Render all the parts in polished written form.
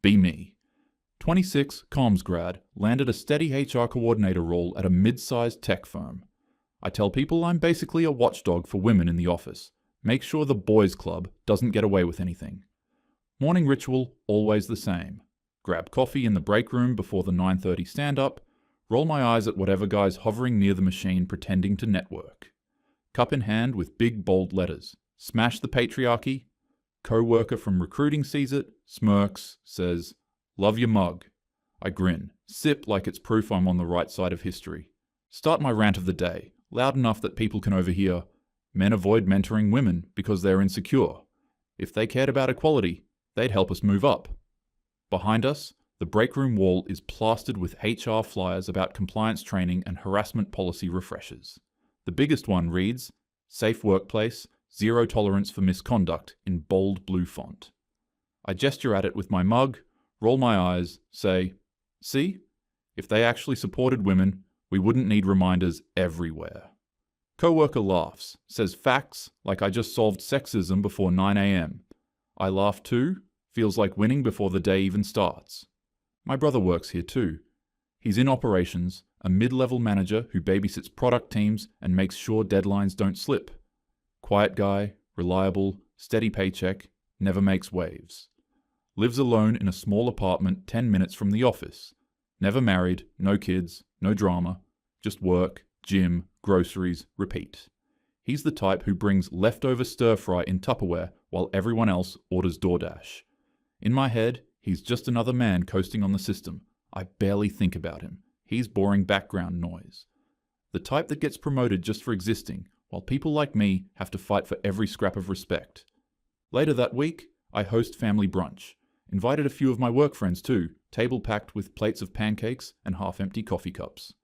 Be me. 26, comms grad, landed a steady HR coordinator role at a mid-sized tech firm. I tell people I'm basically a watchdog for women in the office. Make sure the boys' club doesn't get away with anything. Morning ritual, always the same. Grab coffee in the break room before the 9:30 stand-up, roll my eyes at whatever guy's hovering near the machine pretending to network. Cup in hand with big bold letters. Smash the patriarchy. Co-worker from recruiting sees it, smirks, says, "Love your mug." I grin, sip like it's proof I'm on the right side of history. Start my rant of the day, loud enough that people can overhear. Men avoid mentoring women because they're insecure. If they cared about equality, they'd help us move up. Behind us, the break room wall is plastered with HR flyers about compliance training and harassment policy refreshers. The biggest one reads, "Safe workplace, zero tolerance for misconduct," in bold blue font. I gesture at it with my mug, roll my eyes, say, "See? If they actually supported women, we wouldn't need reminders everywhere." Coworker laughs, says facts like I just solved sexism before 9 a.m. I laugh too, feels like winning before the day even starts. My brother works here too. He's in operations, a mid-level manager who babysits product teams and makes sure deadlines don't slip. Quiet guy, reliable, steady paycheck, never makes waves. Lives alone in a small apartment 10 minutes from the office. Never married, no kids, no drama, just work, gym, groceries, repeat. He's the type who brings leftover stir-fry in Tupperware while everyone else orders DoorDash. In my head, he's just another man coasting on the system. I barely think about him. He's boring background noise. The type that gets promoted just for existing, while people like me have to fight for every scrap of respect. Later that week, I host family brunch. Invited a few of my work friends too, table packed with plates of pancakes and half-empty coffee cups.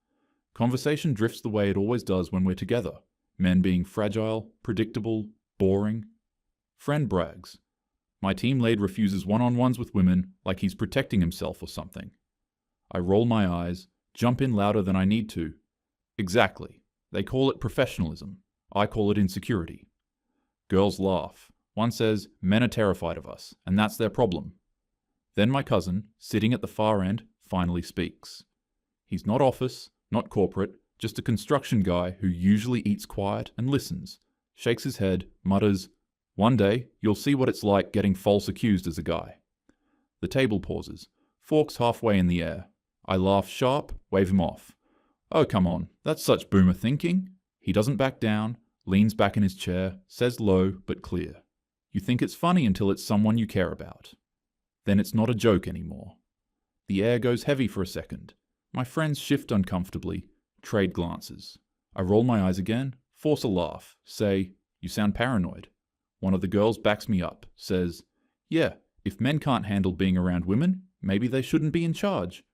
Conversation drifts the way it always does when we're together. Men being fragile, predictable, boring. Friend brags. My team lead refuses one-on-ones with women like he's protecting himself or something. I roll my eyes, jump in louder than I need to. Exactly. They call it professionalism. I call it insecurity. Girls laugh. One says, men are terrified of us, and that's their problem. Then my cousin, sitting at the far end, finally speaks. He's not office, not corporate, just a construction guy who usually eats quiet and listens, shakes his head, mutters, "One day, you'll see what it's like getting false accused as a guy." The table pauses, forks halfway in the air. I laugh sharp, wave him off. "Oh, come on, that's such boomer thinking." He doesn't back down, leans back in his chair, says low but clear. You think it's funny until it's someone you care about. Then it's not a joke anymore. The air goes heavy for a second. My friends shift uncomfortably, trade glances. I roll my eyes again, force a laugh, say, "You sound paranoid." One of the girls backs me up, says, "Yeah, if men can't handle being around women, maybe they shouldn't be in charge."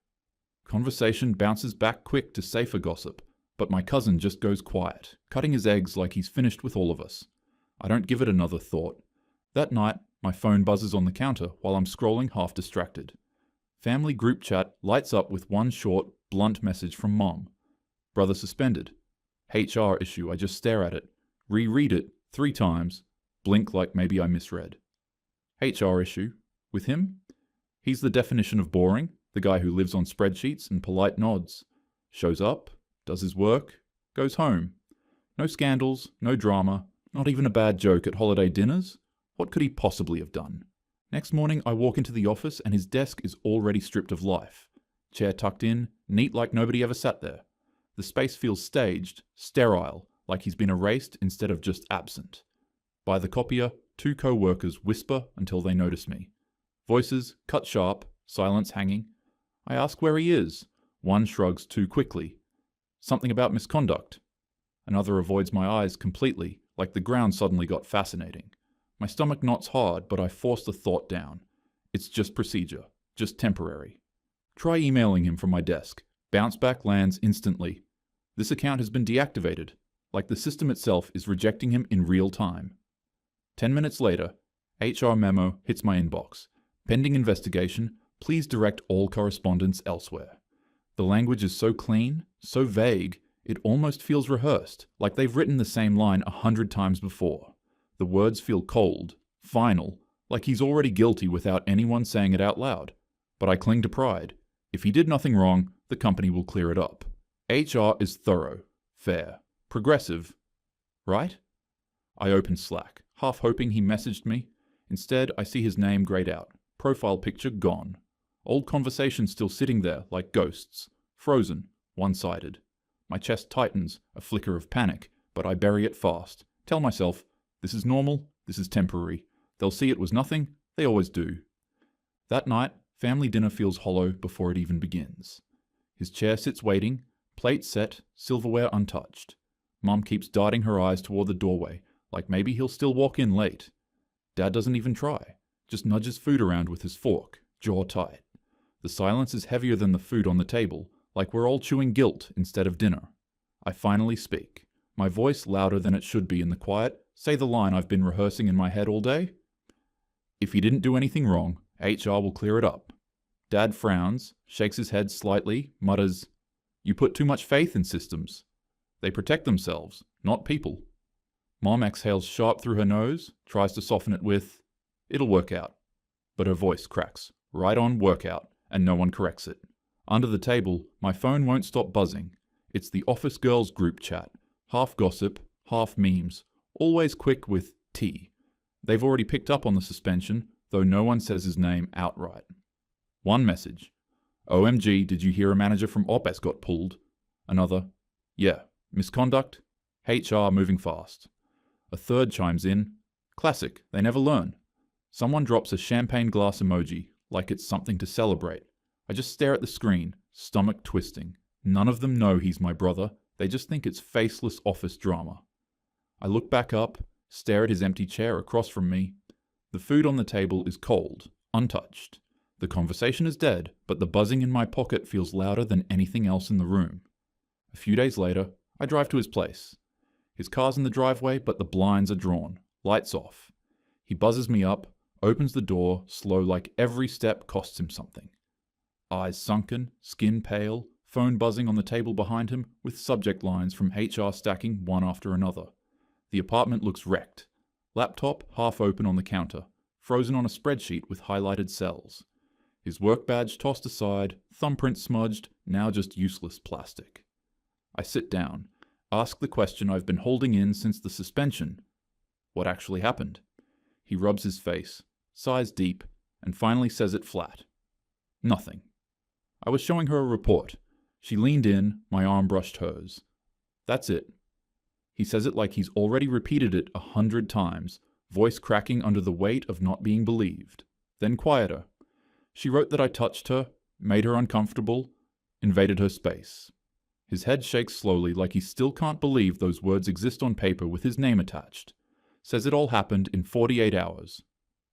Conversation bounces back quick to safer gossip, but my cousin just goes quiet, cutting his eggs like he's finished with all of us. I don't give it another thought. That night, my phone buzzes on the counter while I'm scrolling half distracted. Family group chat lights up with one short, blunt message from Mom. Brother suspended. HR issue, I just stare at it, reread it 3 times, blink like maybe I misread. HR issue. With him? He's the definition of boring, the guy who lives on spreadsheets and polite nods. Shows up, does his work, goes home. No scandals, no drama, not even a bad joke at holiday dinners. What could he possibly have done? Next morning, I walk into the office and his desk is already stripped of life. Chair tucked in, neat like nobody ever sat there. The space feels staged, sterile, like he's been erased instead of just absent. By the copier, 2 co-workers whisper until they notice me. Voices cut sharp, silence hanging. I ask where he is. One shrugs too quickly. Something about misconduct. Another avoids my eyes completely, like the ground suddenly got fascinating. My stomach knots hard, but I force the thought down. It's just procedure, just temporary. Try emailing him from my desk. Bounce back lands instantly. This account has been deactivated, like the system itself is rejecting him in real time. 10 minutes later, HR memo hits my inbox. Pending investigation, please direct all correspondence elsewhere. The language is so clean, so vague, it almost feels rehearsed, like they've written the same line 100 times before. The words feel cold, final, like he's already guilty without anyone saying it out loud. But I cling to pride. If he did nothing wrong, the company will clear it up. HR is thorough, fair, progressive, right? I open Slack, half hoping he messaged me. Instead, I see his name grayed out, profile picture gone. Old conversations still sitting there like ghosts, frozen, one-sided. My chest tightens, a flicker of panic, but I bury it fast. Tell myself, this is normal, this is temporary. They'll see it was nothing, they always do. That night, family dinner feels hollow before it even begins. His chair sits waiting, plate set, silverware untouched. Mum keeps darting her eyes toward the doorway, like maybe he'll still walk in late. Dad doesn't even try, just nudges food around with his fork, jaw tight. The silence is heavier than the food on the table, like we're all chewing guilt instead of dinner. I finally speak, my voice louder than it should be in the quiet, say the line I've been rehearsing in my head all day. If he didn't do anything wrong, HR will clear it up. Dad frowns, shakes his head slightly, mutters, "You put too much faith in systems. They protect themselves, not people." Mom exhales sharp through her nose, tries to soften it with, "It'll work out." But her voice cracks, right on workout, and no one corrects it. Under the table, my phone won't stop buzzing. It's the office girls group chat, half gossip, half memes, always quick with T. They've already picked up on the suspension, though no one says his name outright. One message, "OMG, did you hear a manager from OPS got pulled?" Another, "Yeah, misconduct, HR moving fast." A third chimes in, "Classic, they never learn." Someone drops a champagne glass emoji, like it's something to celebrate. I just stare at the screen, stomach twisting. None of them know he's my brother, they just think it's faceless office drama. I look back up, stare at his empty chair across from me. The food on the table is cold, untouched. The conversation is dead, but the buzzing in my pocket feels louder than anything else in the room. A few days later, I drive to his place. His car's in the driveway, but the blinds are drawn, lights off. He buzzes me up, opens the door, slow like every step costs him something. Eyes sunken, skin pale, phone buzzing on the table behind him with subject lines from HR stacking one after another. The apartment looks wrecked. Laptop half open on the counter, frozen on a spreadsheet with highlighted cells. His work badge tossed aside, thumbprint smudged, now just useless plastic. I sit down, ask the question I've been holding in since the suspension. What actually happened? He rubs his face, sighs deep, and finally says it flat. Nothing. I was showing her a report. She leaned in, my arm brushed hers. That's it. He says it like he's already repeated it 100 times, voice cracking under the weight of not being believed. Then quieter. She wrote that I touched her, made her uncomfortable, invaded her space. His head shakes slowly like he still can't believe those words exist on paper with his name attached. Says it all happened in 48 hours.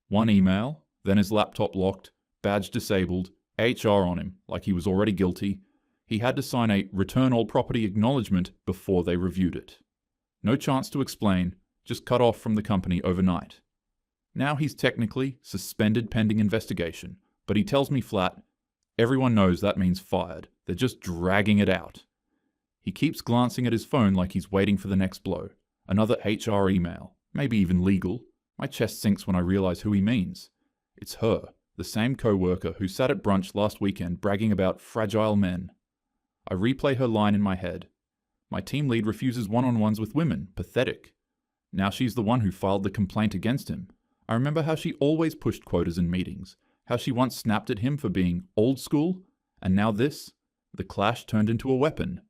One email, then his laptop locked, badge disabled, HR on him like he was already guilty. He had to sign a return all property acknowledgement before they reviewed it. No chance to explain, just cut off from the company overnight. Now he's technically suspended pending investigation, but he tells me flat, everyone knows that means fired. They're just dragging it out. He keeps glancing at his phone like he's waiting for the next blow. Another HR email, maybe even legal. My chest sinks when I realize who he means. It's her, the same co-worker who sat at brunch last weekend bragging about fragile men. I replay her line in my head. My team lead refuses one-on-ones with women. Pathetic. Now she's the one who filed the complaint against him. I remember how she always pushed quotas in meetings, how she once snapped at him for being old school, and now this, the clash turned into a weapon.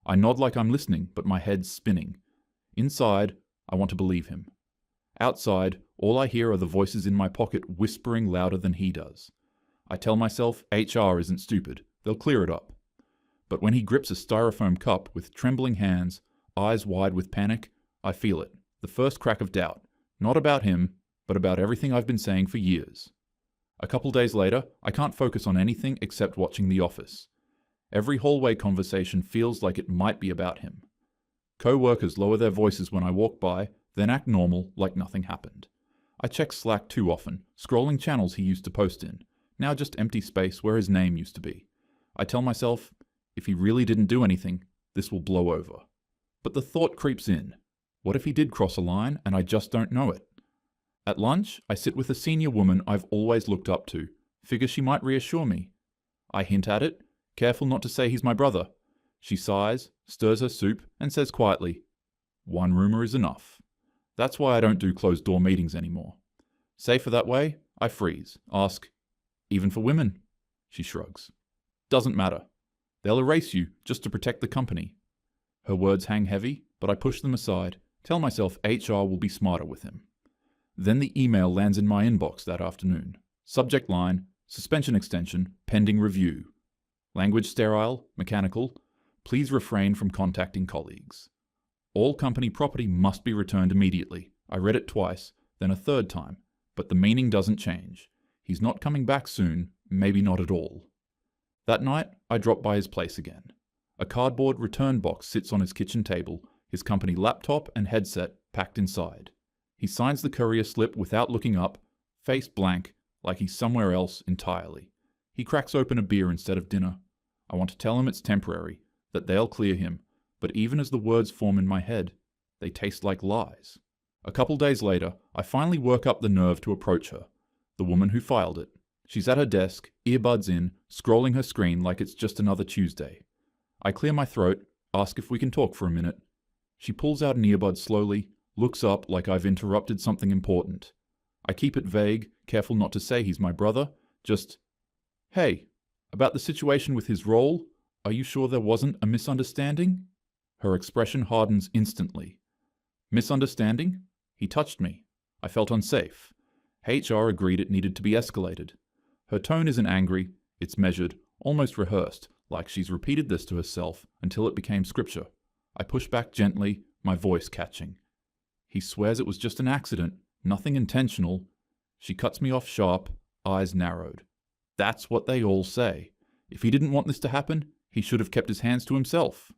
I nod like I'm listening, but my head's spinning. Inside, I want to believe him. Outside, all I hear are the voices in my pocket whispering louder than he does. I tell myself HR isn't stupid, they'll clear it up. But when he grips a styrofoam cup with trembling hands, eyes wide with panic, I feel it, the first crack of doubt, not about him, but about everything I've been saying for years. A couple days later, I can't focus on anything except watching The Office. Every hallway conversation feels like it might be about him. Co-workers lower their voices when I walk by, then act normal like nothing happened. I check Slack too often, scrolling channels he used to post in, now just empty space where his name used to be. I tell myself, if he really didn't do anything, this will blow over. But the thought creeps in. What if he did cross a line and I just don't know it? At lunch, I sit with a senior woman I've always looked up to, Figure she might reassure me. I hint at it, careful not to say he's my brother. She sighs, stirs her soup, and says quietly, "One rumor is enough." That's why I don't do closed-door meetings anymore. Safer that way, I freeze, ask, "Even for women?" She shrugs. "Doesn't matter. They'll erase you just to protect the company." Her words hang heavy, but I push them aside, tell myself HR will be smarter with him. Then the email lands in my inbox that afternoon. Subject line, suspension extension, pending review. Language sterile, mechanical. Please refrain from contacting colleagues. All company property must be returned immediately. I read it twice, then a third time, but the meaning doesn't change. He's not coming back soon, maybe not at all. That night, I drop by his place again. A cardboard return box sits on his kitchen table, his company laptop and headset packed inside. He signs the courier slip without looking up, face blank, like he's somewhere else entirely. He cracks open a beer instead of dinner. I want to tell him it's temporary, that they'll clear him, but even as the words form in my head, they taste like lies. A couple days later, I finally work up the nerve to approach her, the woman who filed it. She's at her desk, earbuds in, scrolling her screen like it's just another Tuesday. I clear my throat, ask if we can talk for a minute. She pulls out an earbud slowly, looks up like I've interrupted something important. I keep it vague, careful not to say he's my brother, just, "Hey, about the situation with his role, are you sure there wasn't a misunderstanding?" Her expression hardens instantly. Misunderstanding? He touched me. I felt unsafe. HR agreed it needed to be escalated. Her tone isn't angry, it's measured, almost rehearsed, like she's repeated this to herself until it became scripture. I push back gently, my voice catching. He swears it was just an accident, nothing intentional. She cuts me off sharp, eyes narrowed. That's what they all say. If he didn't want this to happen, he should have kept his hands to himself.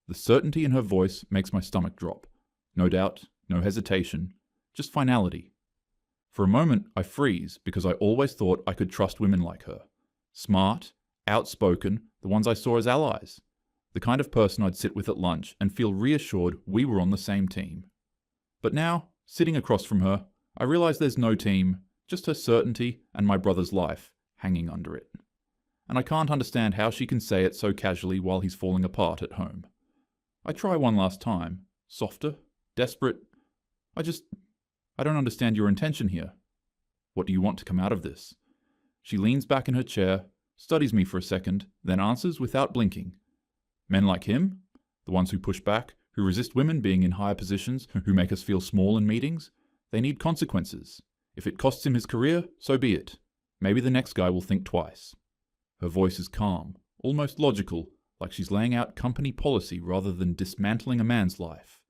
The certainty in her voice makes my stomach drop. No doubt, no hesitation, just finality. For a moment, I freeze because I always thought I could trust women like her. Smart, outspoken, the ones I saw as allies. The kind of person I'd sit with at lunch and feel reassured we were on the same team. But now, sitting across from her, I realize there's no team, just her certainty and my brother's life hanging under it. And I can't understand how she can say it so casually while he's falling apart at home. I try one last time, softer, desperate. I don't understand your intention here. What do you want to come out of this? She leans back in her chair, studies me for a second, then answers without blinking. Men like him, the ones who push back, who resist women being in higher positions, who make us feel small in meetings, they need consequences. If it costs him his career, so be it. Maybe the next guy will think twice. Her voice is calm, almost logical, like she's laying out company policy rather than dismantling a man's life.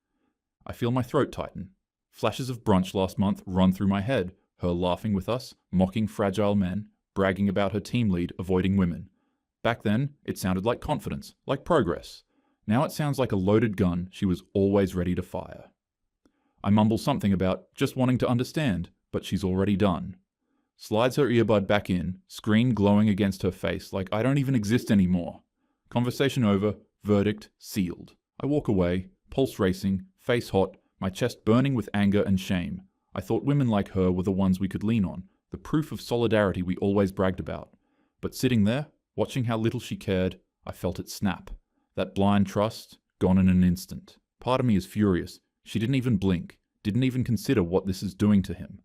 I feel my throat tighten. Flashes of brunch last month run through my head, her laughing with us, mocking fragile men, bragging about her team lead avoiding women. Back then, it sounded like confidence, like progress. Now it sounds like a loaded gun she was always ready to fire. I mumble something about just wanting to understand, but she's already done. Slides her earbud back in, screen glowing against her face like I don't even exist anymore. Conversation over, verdict sealed. I walk away, pulse racing, face hot, my chest burning with anger and shame. I thought women like her were the ones we could lean on, the proof of solidarity we always bragged about. But sitting there, watching how little she cared, I felt it snap. That blind trust, gone in an instant. Part of me is furious. She didn't even blink, didn't even consider what this is doing to him.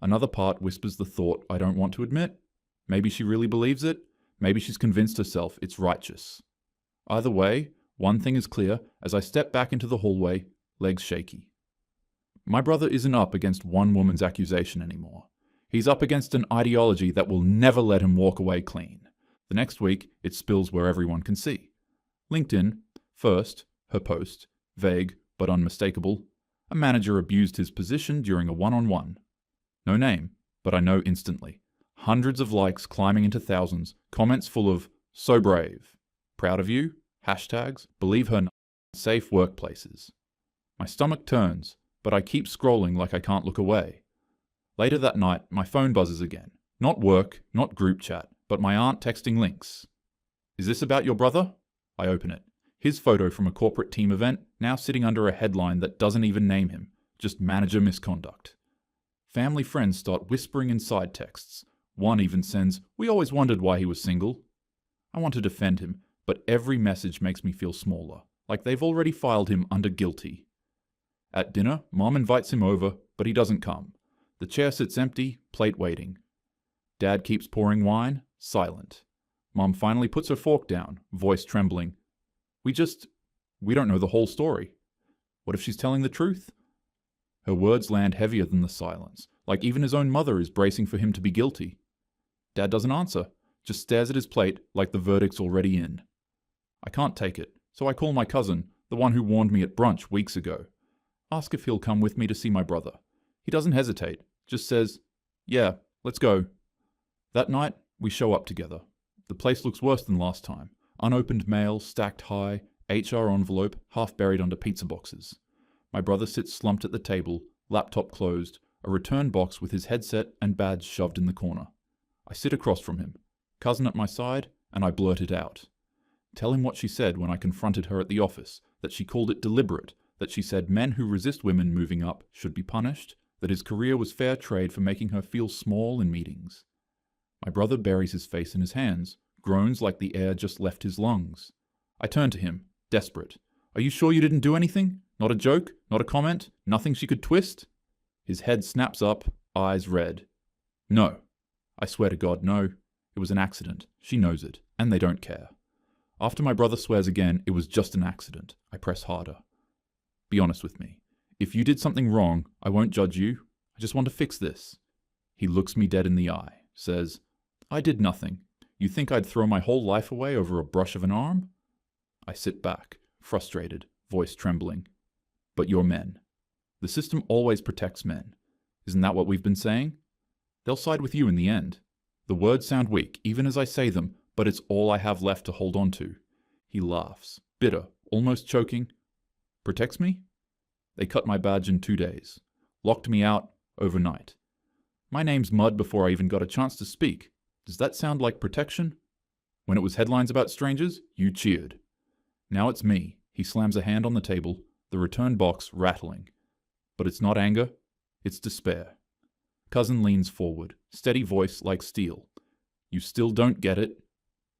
Another part whispers the thought I don't want to admit. Maybe she really believes it. Maybe she's convinced herself it's righteous. Either way, one thing is clear as I step back into the hallway, legs shaky. My brother isn't up against one woman's accusation anymore. He's up against an ideology that will never let him walk away clean. The next week, it spills where everyone can see. LinkedIn, first, her post, vague but unmistakable. A manager abused his position during a one-on-one. No name, but I know instantly. Hundreds of likes climbing into thousands, comments full of, "So brave," "Proud of you," hashtags, "Believe her," "Safe workplaces." My stomach turns, but I keep scrolling like I can't look away. Later that night, my phone buzzes again. Not work, not group chat, but my aunt texting links. "Is this about your brother?" I open it. His photo from a corporate team event, now sitting under a headline that doesn't even name him, just manager misconduct. Family friends start whispering in side texts. One even sends, "We always wondered why he was single." I want to defend him, but every message makes me feel smaller, like they've already filed him under guilty. At dinner, Mom invites him over, but he doesn't come. The chair sits empty, plate waiting. Dad keeps pouring wine, silent. Mom finally puts her fork down, voice trembling. We don't know the whole story. What if she's telling the truth? Her words land heavier than the silence, like even his own mother is bracing for him to be guilty. Dad doesn't answer, just stares at his plate like the verdict's already in. I can't take it, so I call my cousin, the one who warned me at brunch weeks ago. Ask if he'll come with me to see my brother. He doesn't hesitate, just says, "Yeah, let's go." That night, we show up together. The place looks worse than last time. Unopened mail, stacked high, HR envelope, half buried under pizza boxes. My brother sits slumped at the table, laptop closed, a return box with his headset and badge shoved in the corner. I sit across from him, cousin at my side, and I blurt it out. Tell him what she said when I confronted her at the office, that she called it deliberate, that she said men who resist women moving up should be punished, that his career was fair trade for making her feel small in meetings. My brother buries his face in his hands, groans like the air just left his lungs. I turn to him, desperate. "Are you sure you didn't do anything? Not a joke? Not a comment? Nothing she could twist?" His head snaps up, eyes red. "No. I swear to God, no. It was an accident. She knows it, and they don't care." After my brother swears again, it was just an accident, I press harder. "Be honest with me. If you did something wrong, I won't judge you. I just want to fix this." He looks me dead in the eye, says, "I did nothing. You think I'd throw my whole life away over a brush of an arm?" I sit back, frustrated, voice trembling. "But you're men. The system always protects men. Isn't that what we've been saying? They'll side with you in the end." The words sound weak, even as I say them, but it's all I have left to hold on to. He laughs, bitter, almost choking. "Protects me?" They cut my badge in 2 days. Locked me out overnight. My name's mud before I even got a chance to speak. Does that sound like protection? When it was headlines about strangers, you cheered. Now it's me. He slams a hand on the table, the return box rattling. But it's not anger, it's despair. Cousin leans forward, steady voice like steel. "You still don't get it?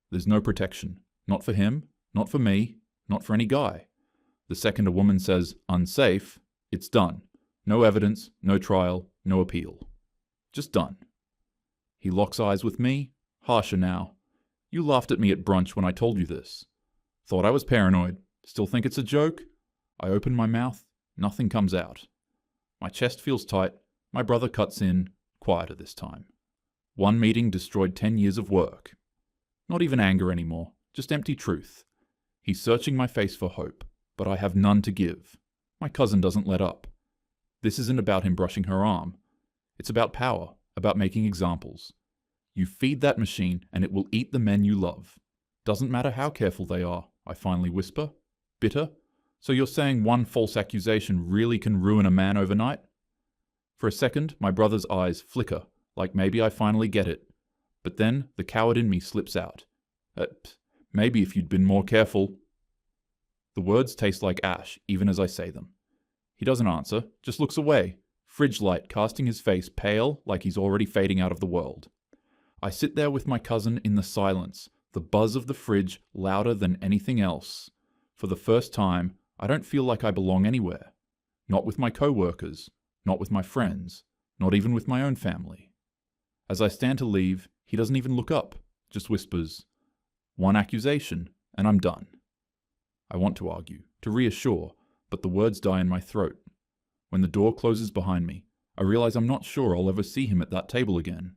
There's no protection. Not for him, not for me, not for any guy. The second a woman says, 'unsafe,' it's done. No evidence, no trial, no appeal. Just done." He locks eyes with me, harsher now. "You laughed at me at brunch when I told you this. Thought I was paranoid. Still think it's a joke?" I open my mouth, nothing comes out. My chest feels tight. My brother cuts in, quieter this time. "One meeting destroyed 10 years of work." Not even anger anymore, just empty truth. He's searching my face for hope, but I have none to give. My cousin doesn't let up. This isn't about him brushing her arm. It's about power, about making examples. You feed that machine and it will eat the men you love. Doesn't matter how careful they are, I finally whisper. Bitter? "So you're saying one false accusation really can ruin a man overnight?" For a second, my brother's eyes flicker, like maybe I finally get it. But then the coward in me slips out. Maybe if you'd been more careful." The words taste like ash, even as I say them. He doesn't answer, just looks away, fridge light casting his face pale like he's already fading out of the world. I sit there with my cousin in the silence, the buzz of the fridge louder than anything else. For the first time, I don't feel like I belong anywhere. Not with my co-workers, not with my friends, not even with my own family. As I stand to leave, he doesn't even look up, just whispers, "One accusation, and I'm done." I want to argue, to reassure, but the words die in my throat. When the door closes behind me, I realize I'm not sure I'll ever see him at that table again.